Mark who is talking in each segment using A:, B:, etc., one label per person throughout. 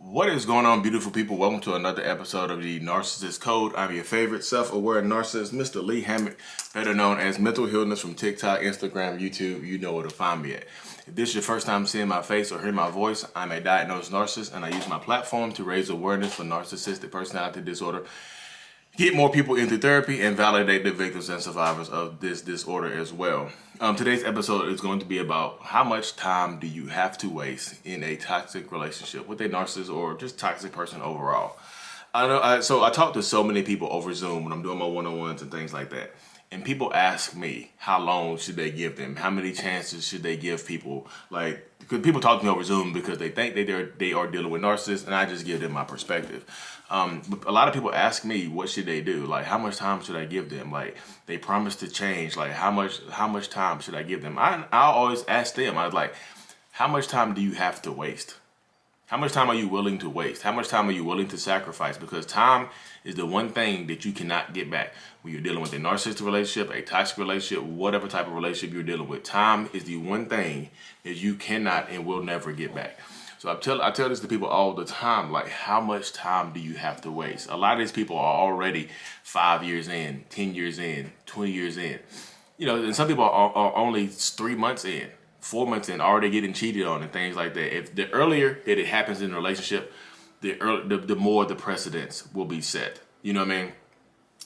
A: What is going on, beautiful people? Welcome to another episode of the Narcissist Code. I'm your favorite self-aware narcissist, Mr. Lee Hammock, better known as Mental Healness from TikTok, Instagram, YouTube. You know where to find me at. If this is your first time seeing my face or hearing my voice, I'm a diagnosed narcissist, and I use my platform to raise awareness for narcissistic personality disorder, get more people into therapy, and validate the victims and survivors of this disorder as well. Today's episode is going to be about how much time do you have to waste in a toxic relationship with a narcissist or just toxic person overall. So I talk to so many people over Zoom when I'm doing my one-on-ones and things like that. And people ask me how long should they give them? How many chances should they give people? Because people talk to me over Zoom because they think they are dealing with narcissists, and I just give them my perspective. But a lot of people ask me, what should they do? Like, how much time should I give them? Like, they promise to change. Like, how much time should I give them? I always ask them. I was like, how much time do you have to waste? How much time are you willing to waste? How much time are you willing to sacrifice? Because time is the one thing that you cannot get back. When you're dealing with a narcissistic relationship, a toxic relationship, whatever type of relationship you're dealing with, time is the one thing that you cannot and will never get back. So I tell this to people all the time, like, how much time do you have to waste? A lot of these people are already 5 years in, 10 years in, 20 years in. You know, and some people are only 3 months in, 4 months in, already getting cheated on and things like that. If the earlier that it happens in a relationship, the more the precedents will be set. You know what I mean?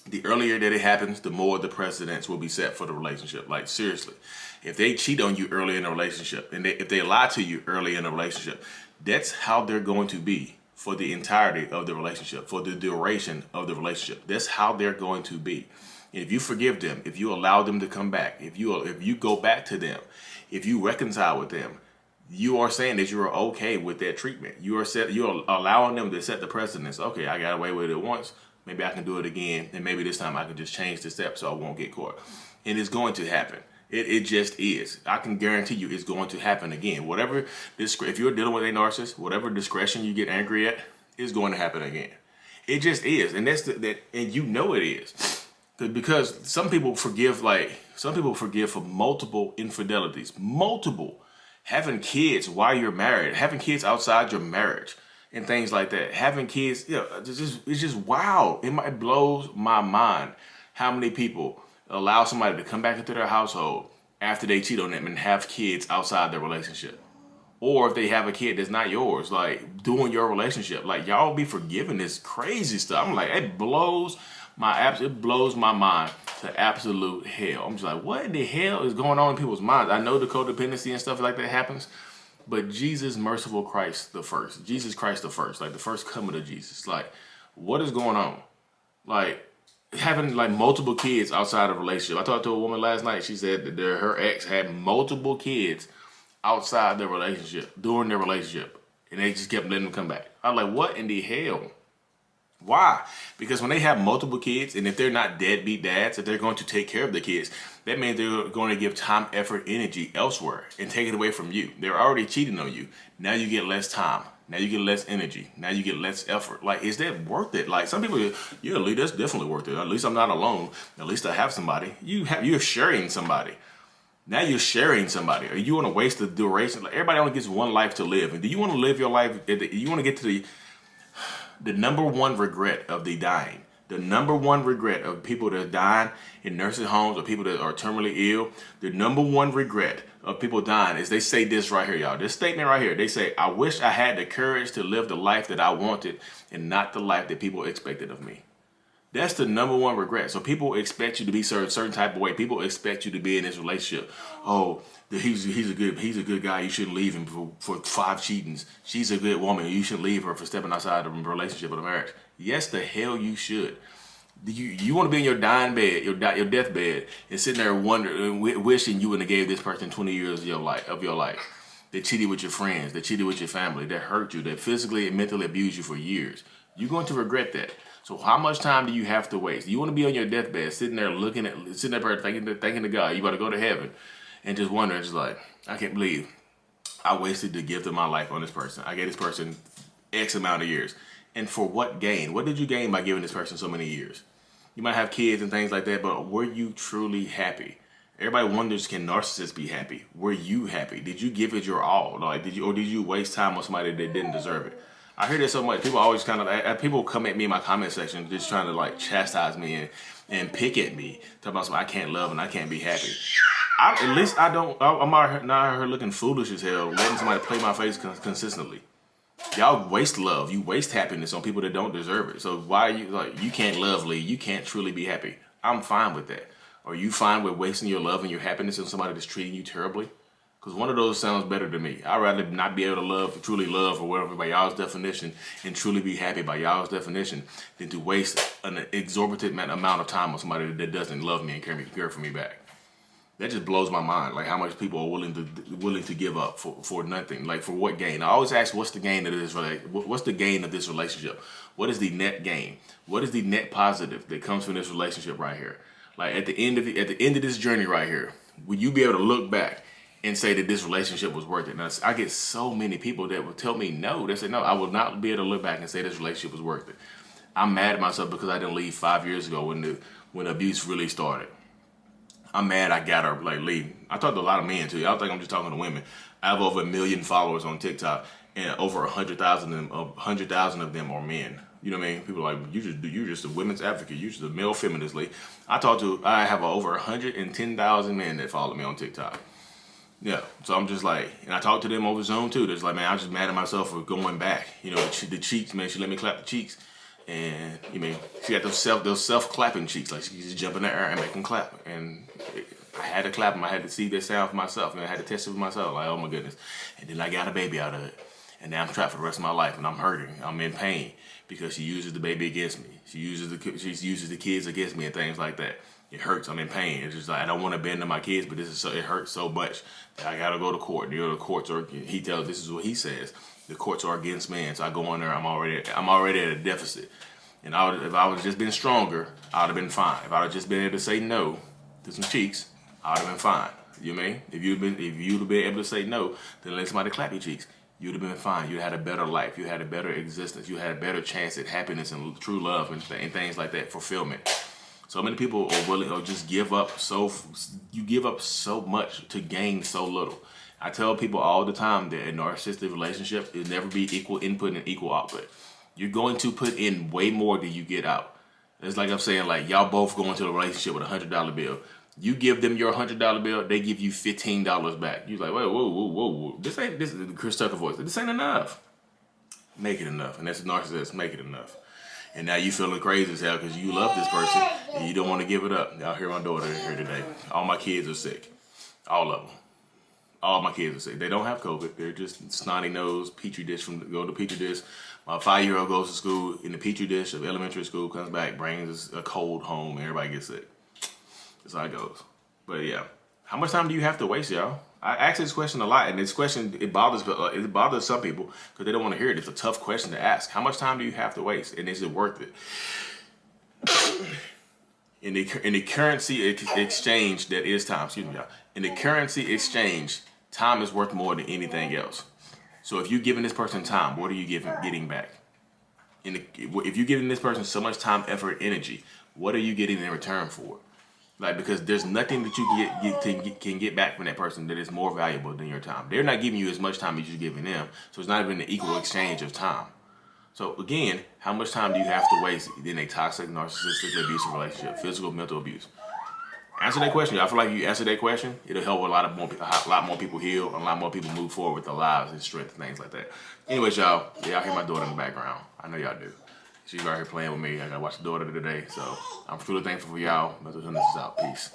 A: The earlier that it happens, the more the precedents will be set for the relationship. Like, seriously, if they cheat on you early in a relationship, and if they lie to you early in a relationship, that's how they're going to be for the entirety of the relationship, for the duration of the relationship. That's how they're going to be. If you forgive them, if you allow them to come back, if you go back to them, if you reconcile with them, you are saying that you're okay with that treatment. You're allowing them to set the precedence. Okay, I got away with it once. Maybe I can do it again, and maybe this time I can just change the steps so I won't get caught. And it's going to happen. It just is. I can guarantee you it's going to happen again. If you're dealing with a narcissist, whatever discretion you get angry at is going to happen again. It just is, and and you know it is, because some people forgive for multiple infidelities, multiple having kids while you're married, having kids outside your marriage, and things like that. Having kids, it's just wow. It blows my mind how many people allow somebody to come back into their household after they cheat on them and have kids outside their relationship. Or if they have a kid that's not yours, like doing your relationship, like y'all be forgiving this crazy stuff. I'm like, it blows my mind to absolute hell. I'm just like, what in the hell is going on in people's minds? I know the codependency and stuff like that happens, but Jesus Christ the first, like the first coming of Jesus, like, what is going on? Like, having like multiple kids outside of a relationship. I talked to a woman last night. She said that her ex had multiple kids outside their relationship, during their relationship, and they just kept letting them come back. I was like, what in the hell? Why? Because when they have multiple kids, and if they're not deadbeat dads, if they're going to take care of the kids, that means they're going to give time, effort, energy elsewhere and take it away from you. They're already cheating on you. Now you get less time. Now you get less energy. Now you get less effort. Like, is that worth it? Like, some people, yeah, Lee, that's definitely worth it. At least I'm not alone. At least I have somebody. You're sharing somebody. Now you're sharing somebody. Or you want to waste the duration? Like, everybody only gets one life to live. And do you want to live your life? You want to get to the number one regret of the dying. The number one regret of people that are dying in nursing homes or people that are terminally ill, the number one regret of people dying is they say this right here, y'all. This statement right here. They say, I wish I had the courage to live the life that I wanted and not the life that people expected of me. That's the number one regret. So people expect you to be a certain type of way. People expect you to be in this relationship. Oh, he's a good guy. You shouldn't leave him for 5 cheatings. She's a good woman. You shouldn't leave her for stepping outside of a relationship or a marriage. Yes, the hell you should. You want to be in your dying bed, your deathbed, and sitting there wondering, wishing you wouldn't have gave this person 20 years of your life. They cheated with your friends. They cheated with your family. They hurt you. They physically and mentally abused you for years. You're going to regret that. So how much time do you have to waste? You want to be on your deathbed, sitting there thinking to God, you about to go to heaven, and just wondering, just like, I can't believe I wasted the gift of my life on this person. I gave this person X amount of years. And for what gain? What did you gain by giving this person so many years? You might have kids and things like that, but were you truly happy? Everybody wonders, can narcissists be happy? Were you happy? Did you give it your all? Like, did you waste time on somebody that didn't deserve it? I hear this so much. People always kind of, people come at me in my comment section just trying to like chastise me and pick at me, talking about something I can't love and I can't be happy. At least I'm not out here looking foolish as hell, letting somebody play my face consistently. Y'all waste love. You waste happiness on people that don't deserve it. So why are you like, you can't love Lee, you can't truly be happy. I'm fine with that. Are you fine with wasting your love and your happiness on somebody that's treating you terribly? Because one of those sounds better to me. I'd rather not be able to love, truly love, or whatever by y'all's definition, and truly be happy by y'all's definition, than to waste an exorbitant amount of time on somebody that doesn't love me and care for me back. That just blows my mind. Like how much people are willing to give up for nothing. Like for what gain? I always ask, what's the gain of this? What's the gain of this relationship? What is the net gain? What is the net positive that comes from this relationship right here? Like at the end of this journey right here, will you be able to look back and say that this relationship was worth it? Now, I get so many people that will tell me no. They say, no, I will not be able to look back and say this relationship was worth it. I'm mad at myself because I didn't leave 5 years ago when abuse really started. I'm mad I got her like leave. I talk to a lot of men too. Y'all think I'm just talking to women. I have over 1 million followers on TikTok, and over 100,000 of them are men. You know what I mean? People are like, you're just a women's advocate. You're just a male feminist. I have over 110,000 men that follow me on TikTok. Yeah, so I'm just like, and I talk to them over Zoom too. They're just like, man, I'm just mad at myself for going back. You know, the cheeks, man. She let me clap the cheeks, and you mean she got those self clapping cheeks, like she just jump in the air and make them clap. And I had to clap them. I had to see that sound for myself, and I had to test it for myself. Like, oh my goodness. And then I got a baby out of it, and now I'm trapped for the rest of my life, and I'm hurting. I'm in pain because she uses the baby against me. She uses the kids against me and things like that. It hurts. I'm in pain. It's just like I don't want to abandon my kids, but it hurts so much that I gotta go to court. You know, the courts are. This is what he says. The courts are against men. So I go in there. I'm already at a deficit. And if I would just been stronger, I'd have been fine. If I would just been able to say no to some cheeks, I'd have been fine. You know what I mean? If you'd have been able to say no, then let somebody clap your cheeks, you'd have been fine. You had a better life. You had a better existence. You had a better chance at happiness and true love and things like that, fulfillment. So many people are willing to just give up. You give up so much to gain so little. I tell people all the time that a narcissistic relationship will never be equal input and equal output. You're going to put in way more than you get out. It's like I'm saying, like y'all both go into a relationship with a $100 bill. You give them your $100 bill, they give you $15 back. You're like, whoa. This is the Chris Tucker voice. This ain't enough. Make it enough. And that's a narcissist. Make it enough. And now you feeling crazy as hell because you love this person and you don't want to give it up. Y'all hear my daughter here today. All my kids are sick. All of them. All my kids are sick. They don't have COVID. They're just snotty nose, petri dish go to petri dish. My 5-year-old goes to school in the petri dish of elementary school, comes back, brings a cold home, and everybody gets sick. That's how it goes. But yeah, how much time do you have to waste, y'all? I ask this question a lot, and this question, it bothers some people because they don't want to hear it. It's a tough question to ask. How much time do you have to waste, and is it worth it? In the currency exchange that is time, excuse me, y'all. In the currency exchange, time is worth more than anything else. So if you're giving this person time, what are you getting back? If you're giving this person so much time, effort, energy, what are you getting in return for? Like, because there's nothing that you can get back from that person that is more valuable than your time. They're not giving you as much time as you're giving them, so it's not even an equal exchange of time. So again, how much time do you have to waste in a toxic, narcissistic, abusive relationship, physical, mental abuse? Answer that question. I feel like you answer that question, it'll help a lot more people heal, and a lot more people move forward with their lives and strength and things like that. Anyways, y'all hear my daughter in the background. I know y'all do. She's right here playing with me. I gotta watch the daughter today, so I'm truly thankful for y'all. Mental Healness is out. Peace.